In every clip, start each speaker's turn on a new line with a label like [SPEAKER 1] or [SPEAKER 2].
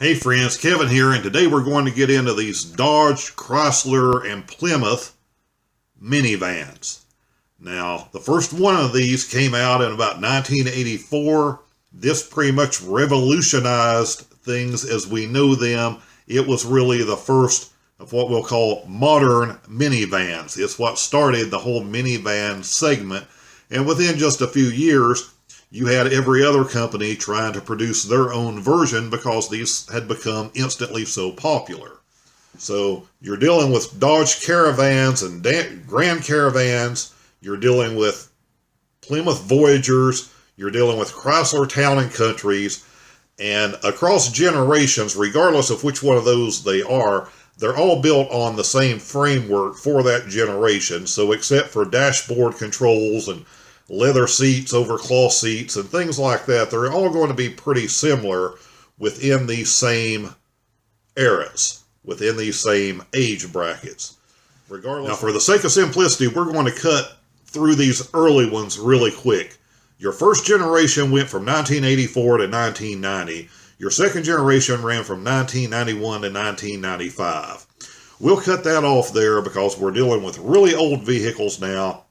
[SPEAKER 1] Hey friends, Kevin here, and today we're going to get into these Dodge, Chrysler, and Plymouth minivans. Now, the first one of these came out in about 1984. This pretty much revolutionized things as we know them. It was really the first of what we'll call modern minivans. It's what started the whole minivan segment, and within just a few years, you had every other company trying to produce their own version because these had become instantly so popular. So you're dealing with Dodge Caravans and Grand Caravans, you're dealing with Plymouth Voyagers, you're dealing with Chrysler Town & Countries, and across generations, regardless of which one of those they are, they're all built on the same framework for that generation. So except for dashboard controls and leather seats over cloth seats and things like that, they're all going to be pretty similar within these same eras, within these same age brackets. Now, for the sake of simplicity, we're going to cut through these early ones really quick. Your first generation went from 1984 to 1990. Your second generation ran from 1991 to 1995. We'll cut that off there because we're dealing with really old vehicles now.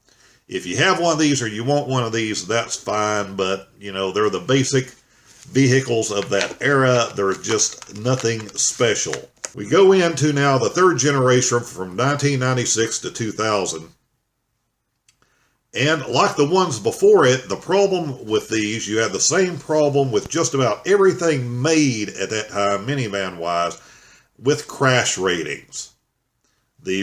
[SPEAKER 1] If you have one of these or you want one of these, that's fine, but, you know, they're the basic vehicles of that era. There's just nothing special. We go into now the third generation from 1996 to 2000. And like the ones before it, the problem with these, you have the same problem with just about everything made at that time, minivan-wise, with crash ratings.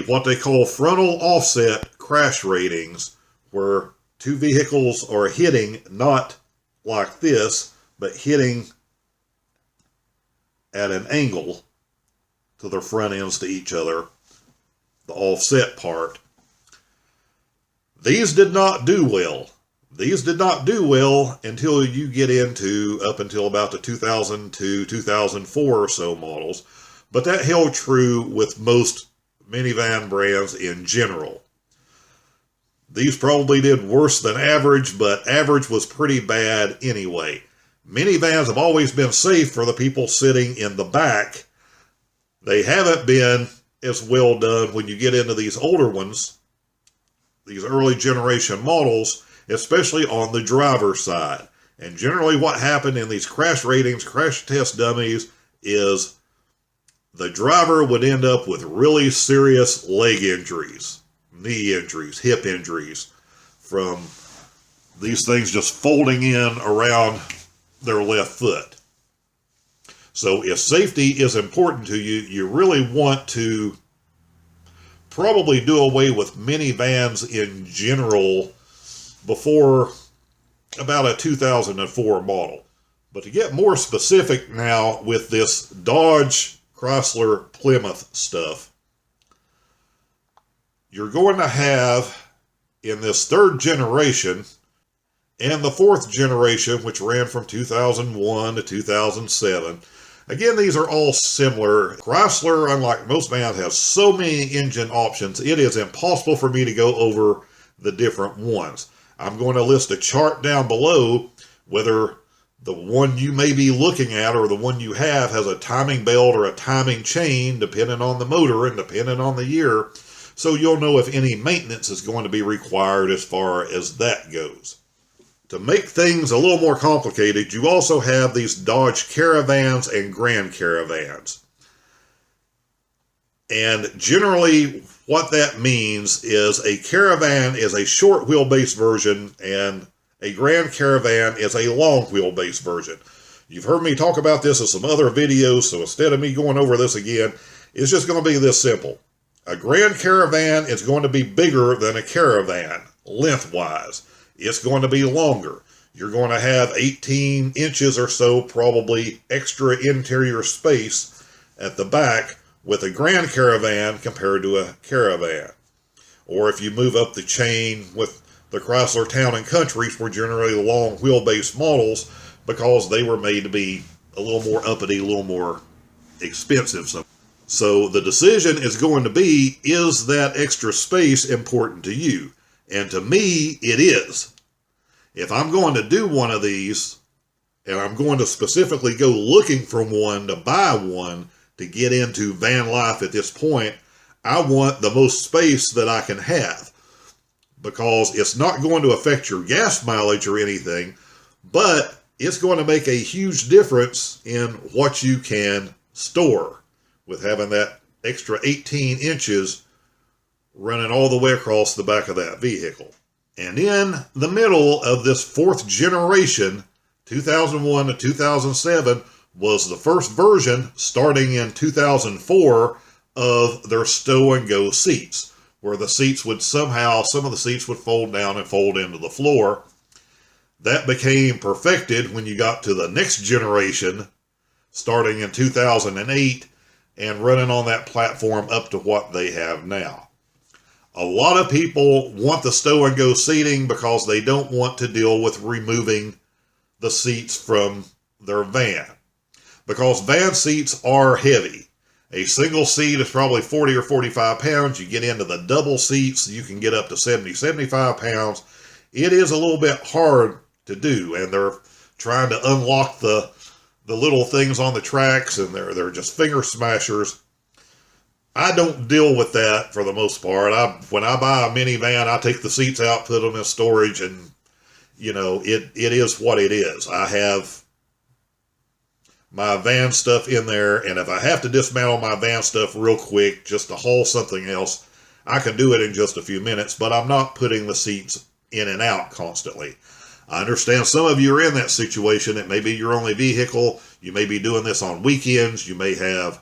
[SPEAKER 1] What they call frontal offset crash ratings, where two vehicles are hitting not like this, but hitting at an angle to their front ends to each other, the offset part. These did not do well. These did not do well until you get into up until about the 2002, 2004 or so models, but that held true with most minivan brands in general. These probably did worse than average, but average was pretty bad anyway. Minivans have always been safe for the people sitting in the back. They haven't been as well done when you get into these older ones, these early generation models, especially on the driver's side. And generally what happened in these crash ratings, crash test dummies, is the driver would end up with really serious leg injuries, knee injuries, hip injuries from these things just folding in around their left foot. So if safety is important to you, you really want to probably do away with minivans in general before about a 2004 model. But to get more specific now with this Dodge, Chrysler, Plymouth stuff, you're going to have in this third generation and the fourth generation, which ran from 2001 to 2007. Again, these are all similar. Chrysler, unlike most vans, has so many engine options, it is impossible for me to go over the different ones. I'm going to list a chart down below whether the one you may be looking at or the one you have has a timing belt or a timing chain, depending on the motor and depending on the year. So you'll know if any maintenance is going to be required as far as that goes. To make things a little more complicated, you also have these Dodge Caravans and Grand Caravans. And generally what that means is a Caravan is a short wheelbase version and a Grand Caravan is a long wheelbase version. You've heard me talk about this in some other videos, so instead of me going over this again, it's just going to be this simple. A Grand Caravan is going to be bigger than a Caravan, lengthwise. It's going to be longer. You're going to have 18 inches or so, probably extra interior space at the back with a Grand Caravan compared to a Caravan. Or if you move up the chain with the Chrysler Town & Countries, were generally long wheelbase models because they were made to be a little more uppity, a little more expensive. So the decision is going to be, is that extra space important to you? And to me, it is. If I'm going to do one of these, and I'm going to specifically go looking for one to buy one to get into van life at this point, I want the most space that I can have, because it's not going to affect your gas mileage or anything, but it's going to make a huge difference in what you can store with having that extra 18 inches running all the way across the back of that vehicle. And in the middle of this fourth generation, 2001 to 2007, was the first version, starting in 2004, of their stow-and-go seats, where the seats would somehow, some of the seats would fold down and fold into the floor. That became perfected when you got to the next generation, starting in 2008, and running on that platform up to what they have now. A lot of people want the stow-and-go seating because they don't want to deal with removing the seats from their van, because van seats are heavy. A single seat is probably 40 or 45 pounds. You get into the double seats, you can get up to 70, 75 pounds. It is a little bit hard to do, and they're trying to unlock the little things on the tracks, and they're just finger smashers. I don't deal with that for the most part. When I buy a minivan, I take the seats out, put them in storage, and you know, it is what it is. I have my van stuff in there, and if I have to dismantle my van stuff real quick just to haul something else, I can do it in just a few minutes, but I'm not putting the seats in and out constantly. I understand some of you are in that situation. It may be your only vehicle. You may be doing this on weekends. You may have,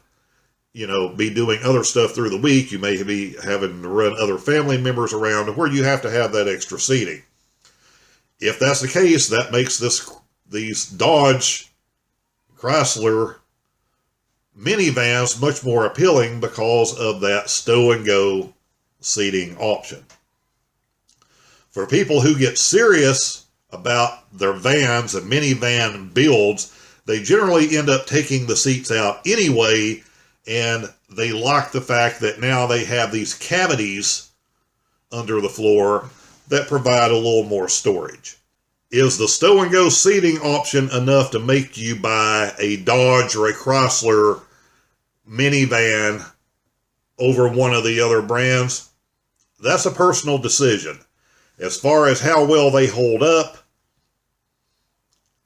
[SPEAKER 1] you know, be doing other stuff through the week. You may be having to run other family members around where you have to have that extra seating. If that's the case, that makes these Dodge Chrysler minivans much more appealing because of that stow-and-go seating option. For people who get serious about their vans and minivan builds, they generally end up taking the seats out anyway, and they like the fact that now they have these cavities under the floor that provide a little more storage. Is the stow-and-go seating option enough to make you buy a Dodge or a Chrysler minivan over one of the other brands? That's a personal decision. As far as how well they hold up,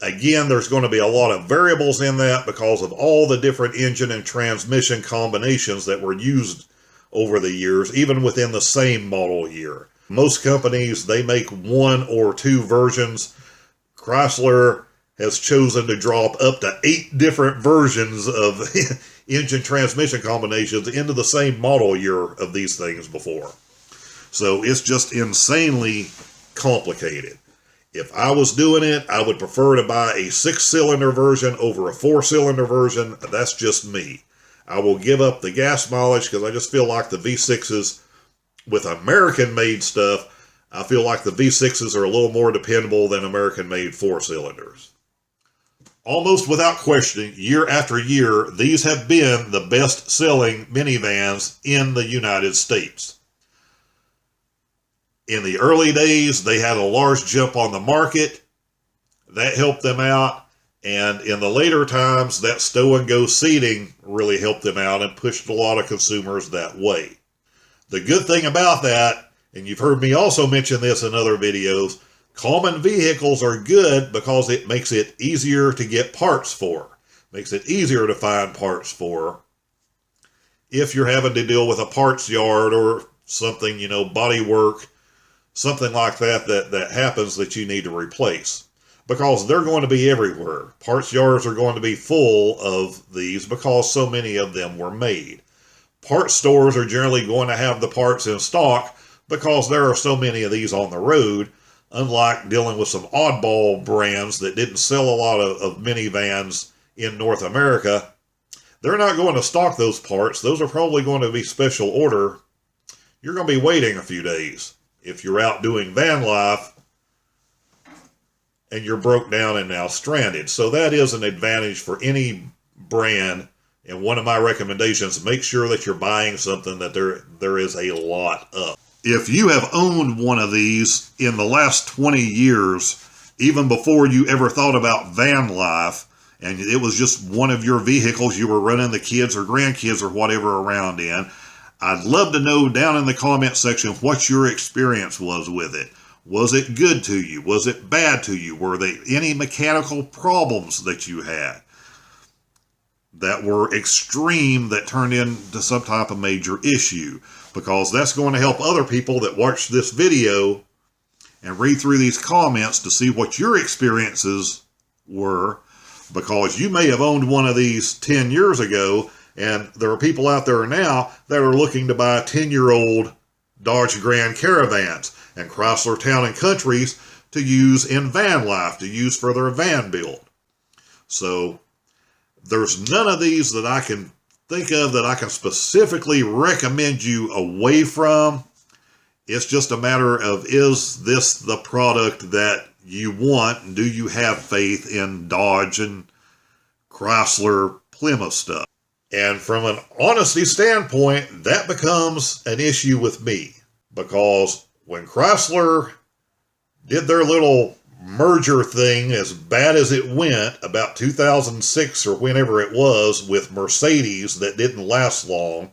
[SPEAKER 1] again, there's going to be a lot of variables in that because of all the different engine and transmission combinations that were used over the years, even within the same model year. Most companies, they make one or two versions. Chrysler has chosen to drop up to 8 different versions of engine transmission combinations into the same model year of these things before. So it's just insanely complicated. If I was doing it, I would prefer to buy a 6-cylinder version over a 4-cylinder version. That's just me. I will give up the gas mileage because I just feel like the V6s, with American-made stuff, I feel like the V6s are a little more dependable than American-made 4-cylinders. Almost without question, year after year, these have been the best-selling minivans in the United States. In the early days, they had a large jump on the market. That helped them out. And in the later times, that stow-and-go seating really helped them out and pushed a lot of consumers that way. The good thing about that, and you've heard me also mention this in other videos, common vehicles are good because it makes it easier to get parts for. Makes it easier to find parts for if you're having to deal with a parts yard or something, you know, body work, something like that happens that you need to replace. Because they're going to be everywhere. Parts yards are going to be full of these because so many of them were made. Parts stores are generally going to have the parts in stock because there are so many of these on the road, unlike dealing with some oddball brands that didn't sell a lot of minivans in North America. They're not going to stock those parts. Those are probably going to be special order. You're going to be waiting a few days if you're out doing van life and you're broke down and now stranded. So that is an advantage for any brand. And one of my recommendations, make sure that you're buying something that there is a lot of. If you have owned one of these in the last 20 years even before you ever thought about van life, and it was just one of your vehicles you were running the kids or grandkids or whatever around in. I'd love to know down in the comment section what your experience was with it. Was it good to you? Was it bad to you? Were there any mechanical problems that you had that were extreme that turned into some type of major issue? Because that's going to help other people that watch this video and read through these comments to see what your experiences were, because you may have owned one of these 10 years ago, and there are people out there now that are looking to buy 10-year-old Dodge Grand Caravans and Chrysler Town & Countries to use in van life, to use for their van build. So there's none of these that I can think of that I can specifically recommend you away from. It's just a matter of, is this the product that you want? Do you have faith in Dodge and Chrysler Plymouth stuff? And from an honesty standpoint, that becomes an issue with me, because when Chrysler did their little merger thing, as bad as it went, about 2006 or whenever it was, with Mercedes, that didn't last long.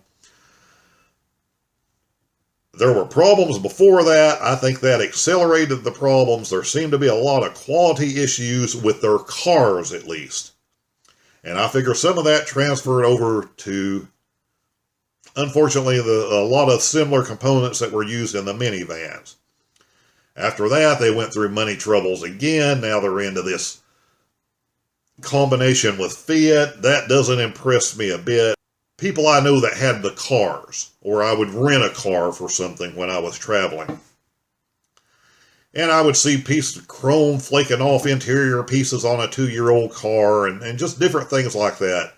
[SPEAKER 1] There were problems before that. I think that accelerated the problems. There seemed to be a lot of quality issues with their cars, at least. And I figure some of that transferred over to, unfortunately, a lot of similar components that were used in the minivans. After that, they went through money troubles again. Now they're into this combination with Fiat. That doesn't impress me a bit. People I know that had the cars, or I would rent a car for something when I was traveling, and I would see pieces of chrome flaking off interior pieces on a 2-year-old car, and just different things like that.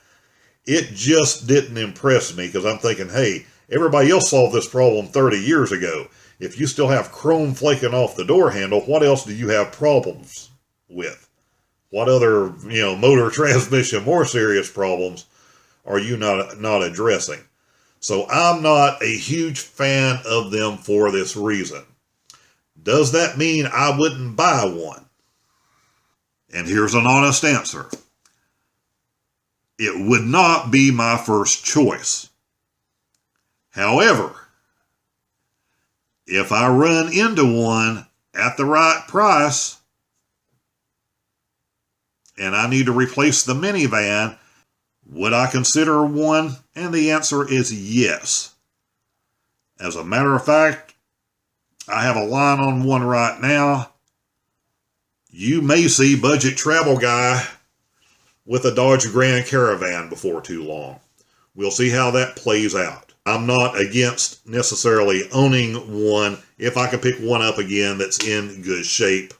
[SPEAKER 1] It just didn't impress me, because I'm thinking, hey, everybody else solved this problem 30 years ago. If you still have chrome flaking off the door handle, what else do you have problems with? What other, motor transmission, more serious problems are you not addressing? So I'm not a huge fan of them for this reason. Does that mean I wouldn't buy one? And here's an honest answer. It would not be my first choice. However, if I run into one at the right price and I need to replace the minivan, would I consider one? And the answer is yes. As a matter of fact, I have a line on one right now. You may see Budget Travel Guy with a Dodge Grand Caravan before too long. We'll see how that plays out. I'm not against necessarily owning one if I can pick one up again that's in good shape.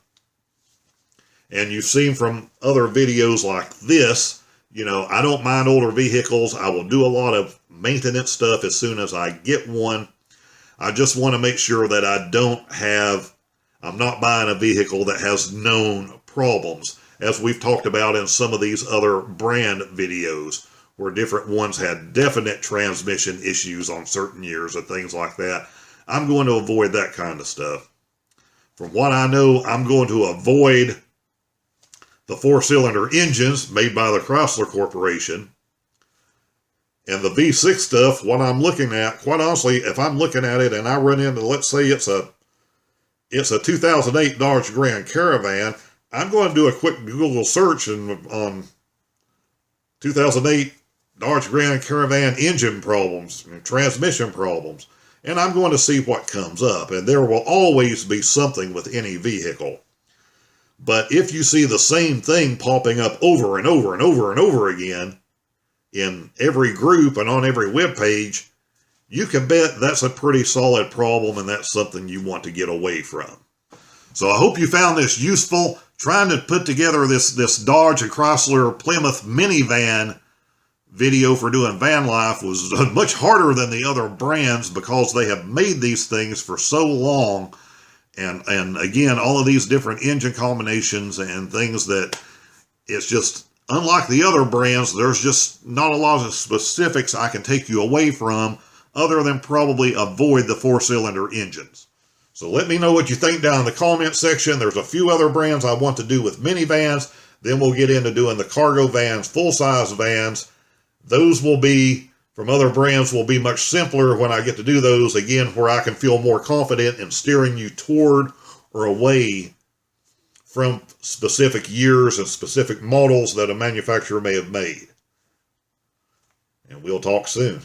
[SPEAKER 1] And you've seen from other videos like this, I don't mind older vehicles. I will do a lot of maintenance stuff as soon as I get one. I just want to make sure that I'm not buying a vehicle that has known problems, as we've talked about in some of these other brand videos, where different ones had definite transmission issues on certain years and things like that. I'm going to avoid that kind of stuff. From what I know, I'm going to avoid the 4-cylinder engines made by the Chrysler Corporation. And the V6 stuff, what I'm looking at, quite honestly, if I'm looking at it and I run into, let's say it's a 2008 Dodge Grand Caravan, I'm going to do a quick Google search on 2008 Dodge Grand Caravan engine problems, transmission problems, and I'm going to see what comes up. And there will always be something with any vehicle. But if you see the same thing popping up over and over and over and over again in every group and on every web page, you can bet that's a pretty solid problem, and that's something you want to get away from. So I hope you found this useful. Trying to put together this Dodge and Chrysler Plymouth minivan video for doing van life was much harder than the other brands, because they have made these things for so long. And again, all of these different engine combinations and things that it's just, unlike the other brands, there's just not a lot of specifics I can take you away from, other than probably avoid the 4-cylinder engines. So let me know what you think down in the comment section. There's a few other brands I want to do with minivans. Then we'll get into doing the cargo vans, full-size vans. Those will be, from other brands, will be much simpler when I get to do those, again, where I can feel more confident in steering you toward or away from specific years and specific models that a manufacturer may have made. And we'll talk soon.